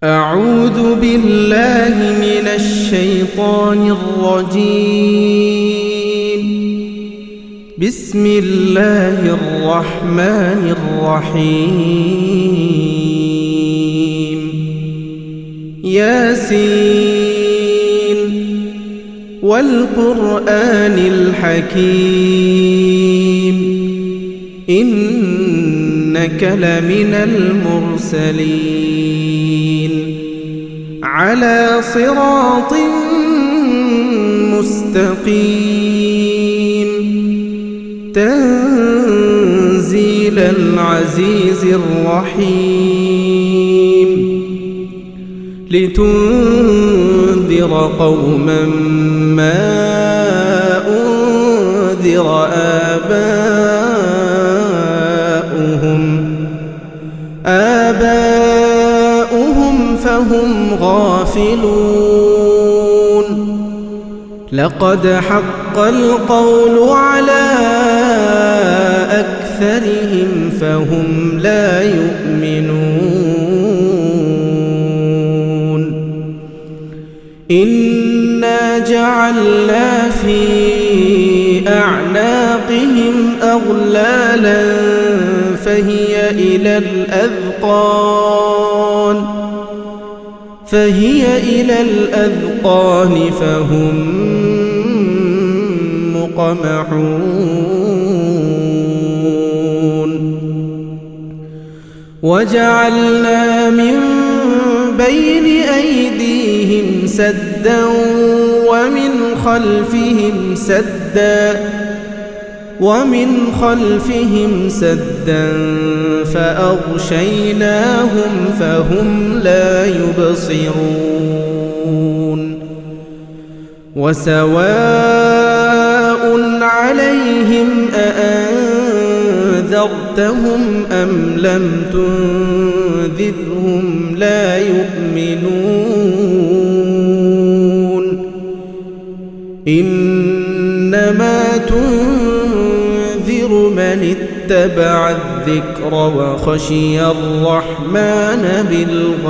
أعوذ بالله من الشيطان الرجيم. بسم الله الرحمن الرحيم. ياسين والقرآن الحكيم إنك لمن المرسلين على صراط مستقيم تنزيل العزيز الرحيم لتنذر قوما ما أنذر آباؤهم فهم غافلون. لقد حق القول على أكثرهم فهم لا يؤمنون. إنا جعلنا في أعناقهم أغلالا فهي إلى الأذقان فهم مقمحون. وجعلنا من بين أيديهم سدا ومن خلفهم سدا فأغشيناهم فهم لا يبصرون. وسواء عليهم أأنذرتهم أم لم تنذرهم لا يؤمنون. إنما تنذر من اتبع الذكر وخشي الرحمن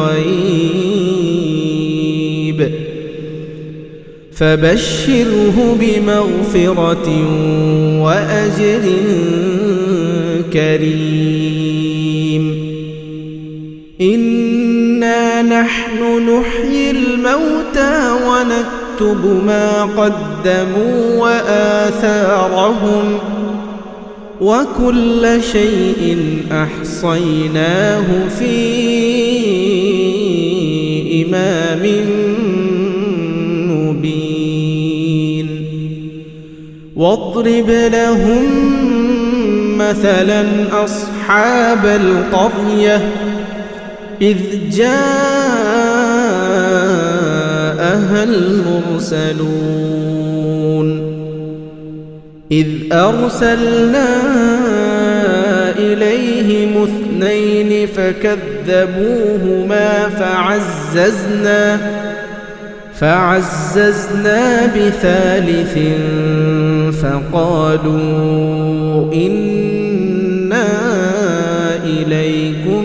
بالغيب فبشره بمغفرة وأجر كريم. إنا نحن نحيي الموتى ونكتب ما قدموا وآثارهم وكل شيء أحصيناه في إمام مبين. واضرب لهم مثلا أصحاب القرية إذ جاءها المرسلون إذ أرسلنا إليهم 2 فكذبوهما فعززنا بثالث فقالوا إنا إليكم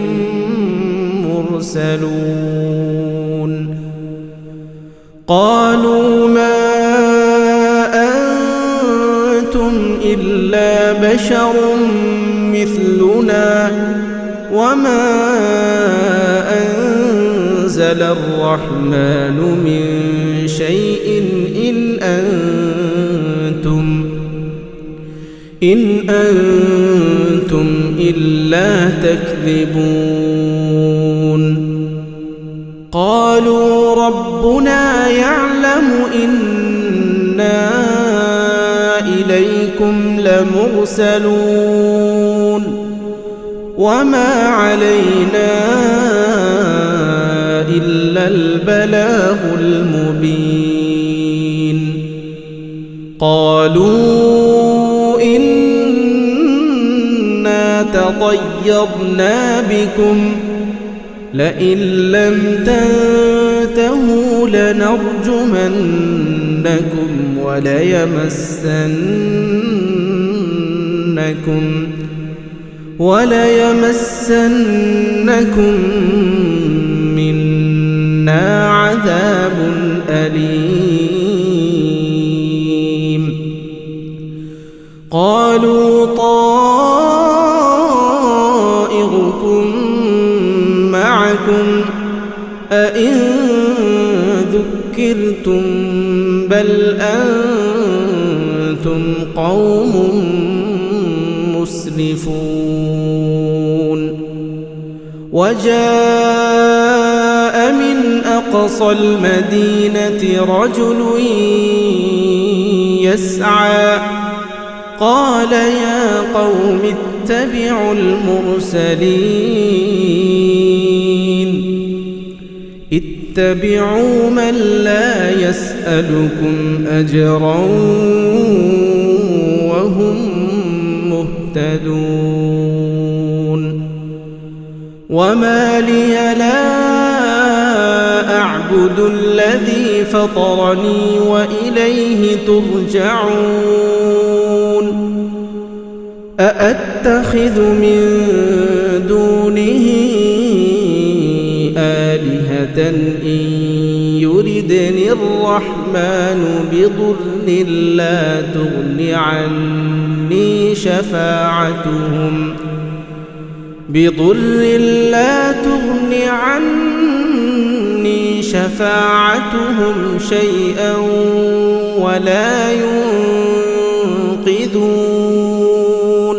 مرسلون. قالوا ما أنتم إلا بشر مثلنا وما أنزل الرحمن من شيء إن أنتم إلا تكذبون. قالوا ربنا يعلم إنا إليكم لمرسلون وما علينا إلا البلاغ المبين. قالوا إنا تطيرنا بكم لئن لم تنتهوا لنرجمنكم وليمسنكم منا عذاب أليم قالوا طائركم معكم أئن ذكرتم بل أنتم قوم مسرفون وجاء من أقصى المدينة رجل يسعى قال يا قوم اتبعوا المرسلين اتبعوا من لا يسألكم أجرا وهم مهتدون وما لي لا أعبد الذي فطرني وإليه ترجعون أأتخذ من دونه آلهة إن يردني الرحمن بضر لا تغن عني شفاعتهم شيئا ولا ينقذون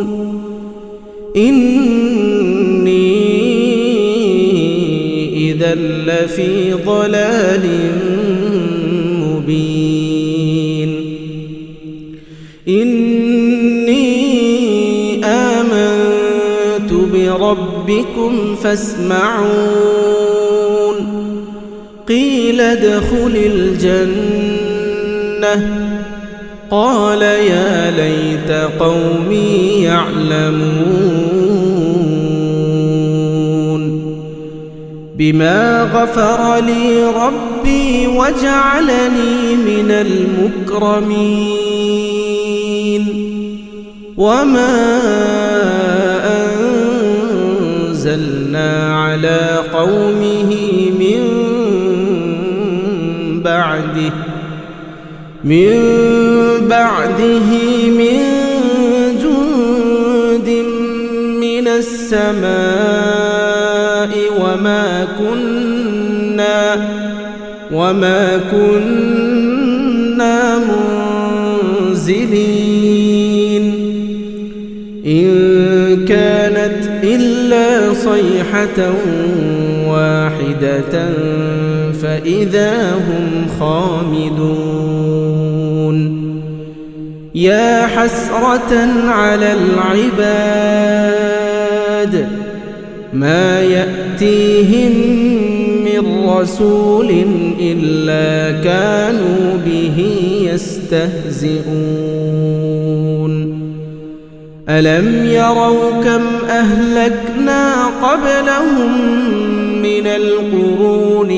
إني إذا لفي ضلال مبين إني آمنت بربكم فاسمعون قيل ادخل الجنة قال يا ليت قومي يعلمون بما غفر لي ربي وجعلني من المكرمين وما أنزلنا على قومه من بعده من جند من السماء وما كنا منزلين إن كانت إلا صيحة واحدة فإذا هم خامدون يا حسرة على العباد ما يأتيهم من رسول إلا كانوا به يستهزئون ألم يروا كم أهلكنا قبلهم من القرون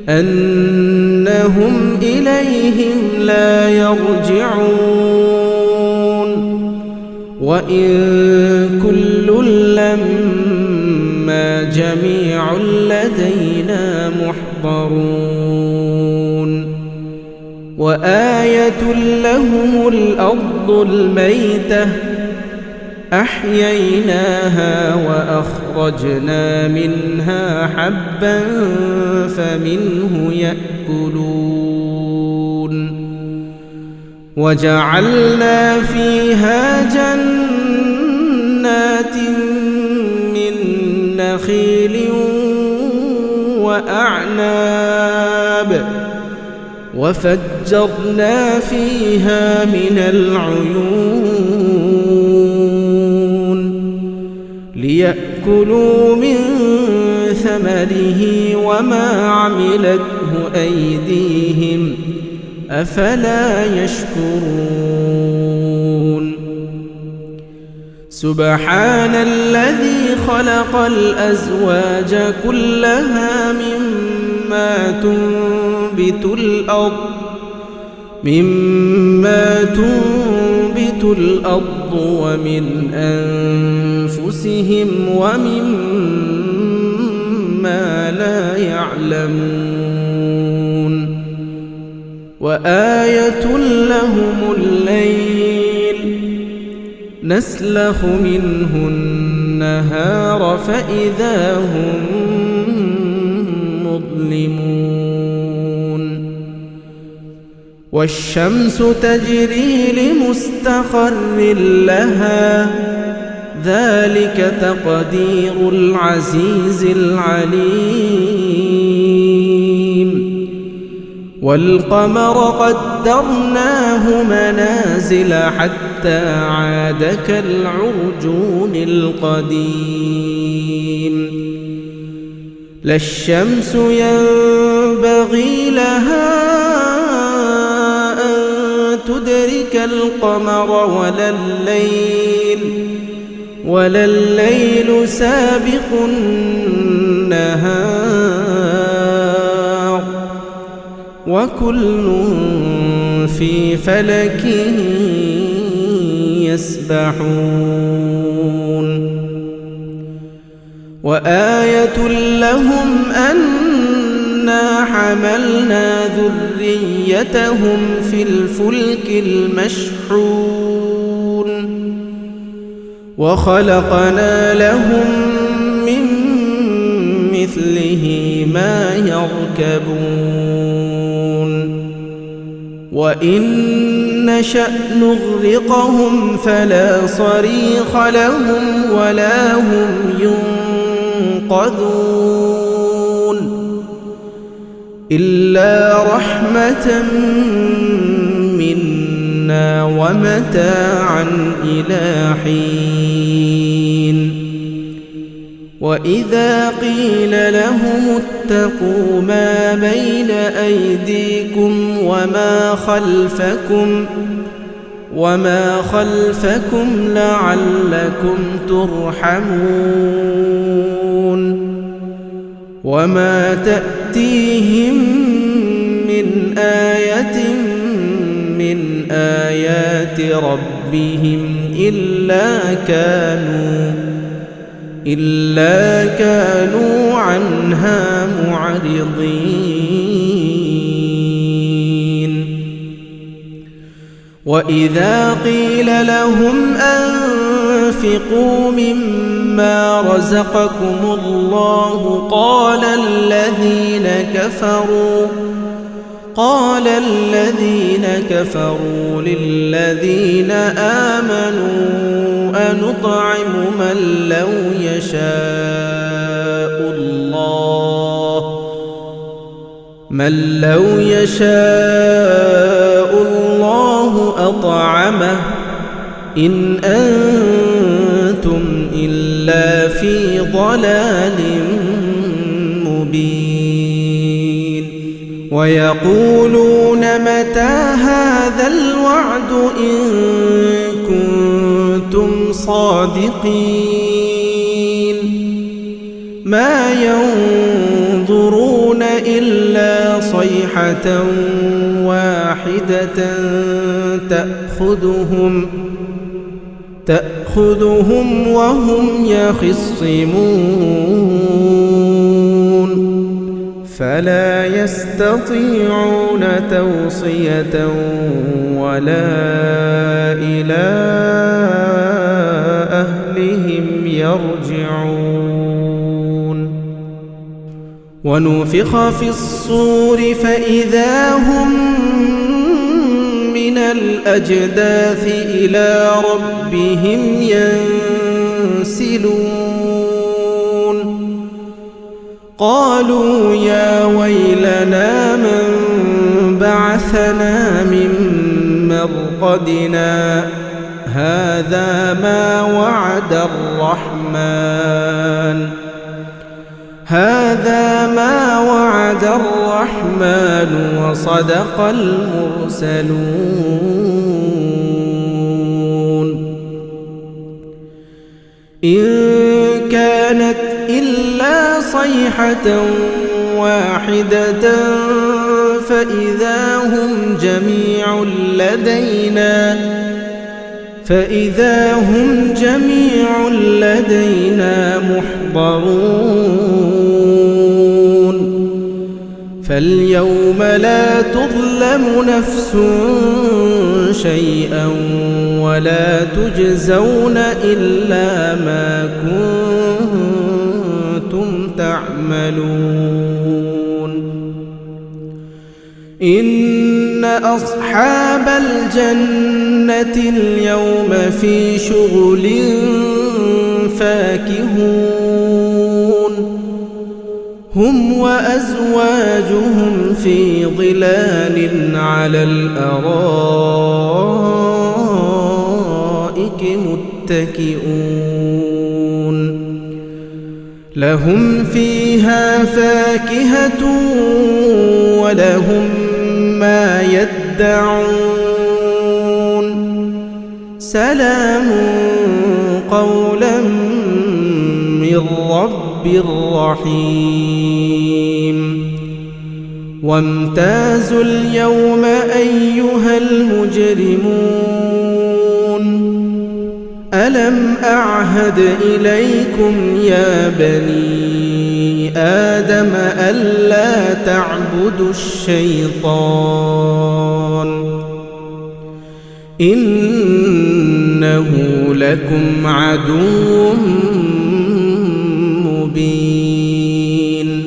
أنهم إليهم لا يرجعون وإن كل لما جميع لدينا محضرون وآية لهم الأرض الميتة أحييناها وأخرجنا منها حبا فمنه يأكلون وجعلنا فيها جنات من نخيل وأعناب وفجرنا فيها من العيون ليأكلوا من ثمره وما عملته أيديهم أفلا يشكرون سبحان الذي خلق الأزواج كلها مما تنبت الأرض ومن أنفسهم ومما ما لا يعلمون وآية لهم الليل نسلخ منه النهار فإذا هم مظلمون والشمس تجري لمستقر لها ذلك تقدير العزيز العليم والقمر قدرناه منازل حتى عاد كالعرجون القديم لا الشمس ينبغي لها أن تدرك القمر ولا الليل سابق النهار وكل في فلك يسبحون وآية لهم أنا حملنا ذريتهم في الفلك المشحون وخلقنا لهم من مثله ما يركبون وإن نشأ نغرقهم فلا صريخ لهم ولا هم ينقذون إلا رحمة منا ومتاعا إلى حين وإذا قيل لهم اتقوا ما بين أيديكم وما خلفكم لعلكم ترحمون وما تأتيهم من آية من آيات ربهم إلا كانوا عنها معرضين وإذا قيل لهم أنفقوا مما رزقكم الله قال الذين كفروا للذين آمنوا أنطعم من لو يشاء الله أطعمه إن أنتم إلا في ضلال مبين ويقولون متى هذا الوعد إن كنتم صادقين ما ينظرون إلا صيحة واحدة تأخذهم وهم يخصمون فلا يستطيعون توصية ولا إلى أهلهم يرجعون ونفخ في الصور فإذا هم من الأجداث إلى ربهم ينسلون قالوا يا ويلنا من بعثنا من مرقدنا هذا ما وعد الرحمن وصدق المرسلون إن كانت إلا صيحة واحدة فإذا هم جميع لدينا محضرون فاليوم لا تظلم نفس شيئا ولا تجزون إلا ما كنتم تعملون إن أصحاب الجنة اليوم في شغل فاكهون هم وأزواجهم في ظلال على الأرائك متكئون لهم فيها فاكهة ولهم ما يدعون سلام قولا من رب رحيم وامتازوا اليوم أيها المجرمون ألم أعهد إليكم يا بني آدم ألا تعبدوا الشيطان إنه لكم عدو مبين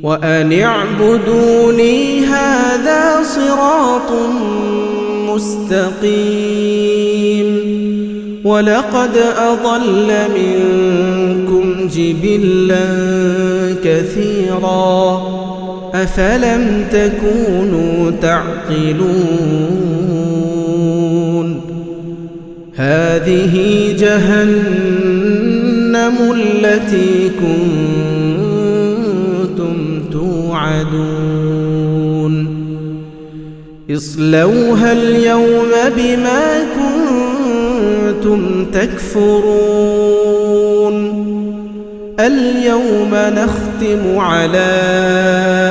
وأن اعبدوني هذا صراط مستقيم ولقد أضل منكم جبلا كثيرا أفلم تكونوا تعقلون هذه جهنم التي كنتم توعدون اصلوها اليوم بما كنتم تكفرون اليوم نختم على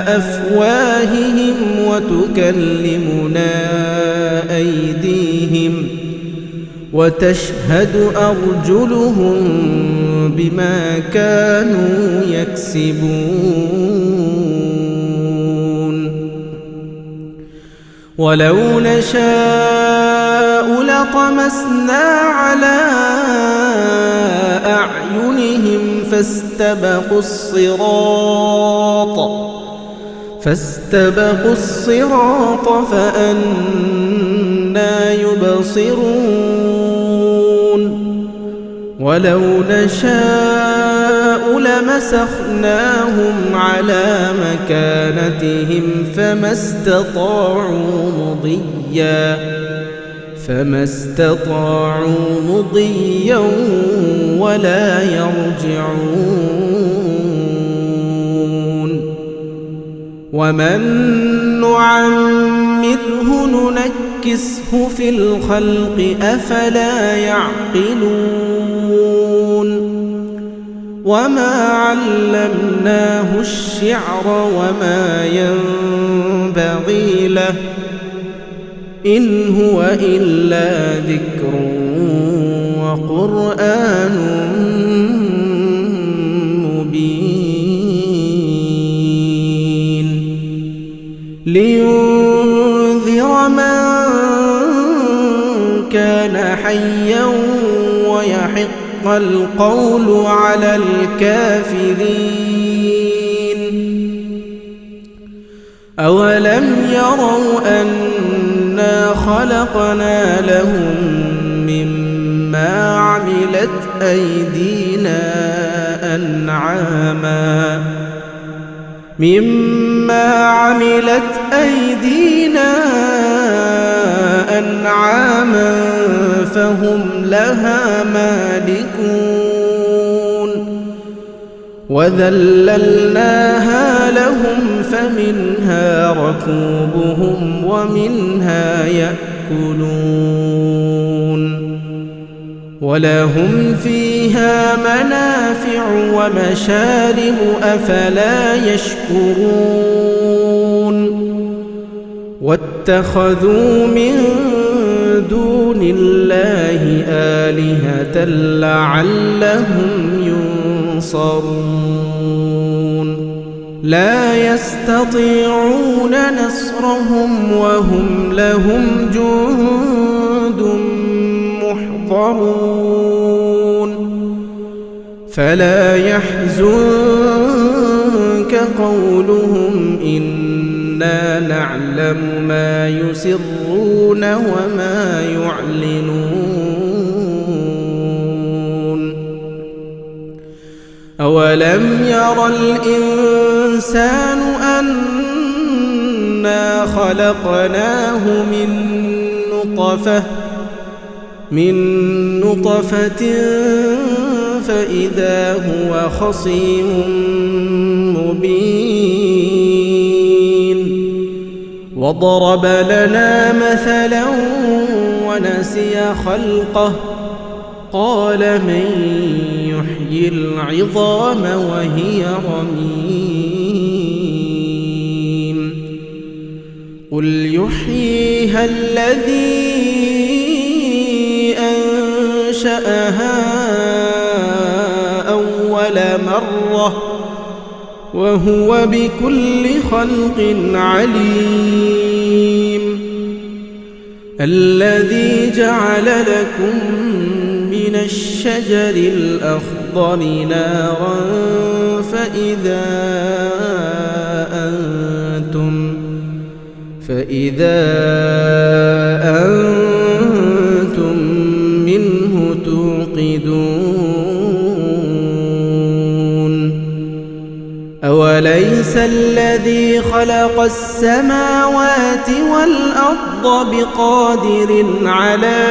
أفواههم وتكلمنا أيديهم وتشهد أرجلهم بما كانوا يكسبون ولو نشاء لطمسنا على أعينهم فاستبقوا الصراط فأنى يبصرون ولو نشاء لمسخناهم على مكانتهم فما استطاعوا مضيا ولا يرجعون ومن نعمره ننكسه في الخلق أفلا يعقلون وما علمناه الشعر وما ينبغي له إن هو إلا ذكر وقرآن مبين لينذر من كان حيا ويحق القول على الكافرين أولم يروا أنا خلقنا لهم مما عملت أيدينا أنعاما فهم لها مالكون وذللناها لهم فمنها ركوبهم ومنها يأكلون ولهم فيها منافع ومشارب أفلا يشكرون واتخذوا من دون الله آلهة لعلهم ينصرون لا يستطيعون نصرهم وهم لهم جند محضرون فلا يحزنك قولهم إنا نعلم ما يسرون وما يعلنون أولم ير الإنسان أنا خلقناه من نطفة فإذا هو خصيم مبين وضرب لنا مثلا ونسي خلقه قال من يحيي العظام وهي رميم قل يحييها الذي أنشأها أول مرة وهو بكل خلق عليم الذي جعل لكم من الشجر الأخضر نارا فإذا أنتم منه توقدون أوليس الذي خلق السماوات والأرض بقادر على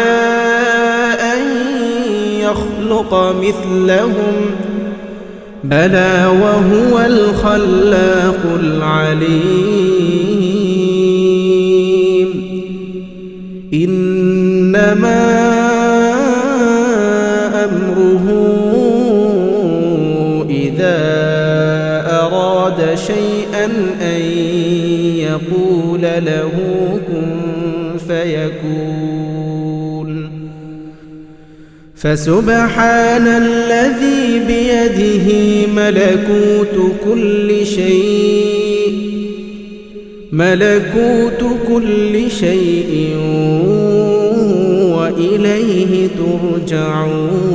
أن يخلق مثلهم بلى وهو الخلاق العليم إنما أمره إذا أراد شيئا أن يقول له كن فيكون فسبحان الذي بيده ملكوت كل شيء وإليه ترجعون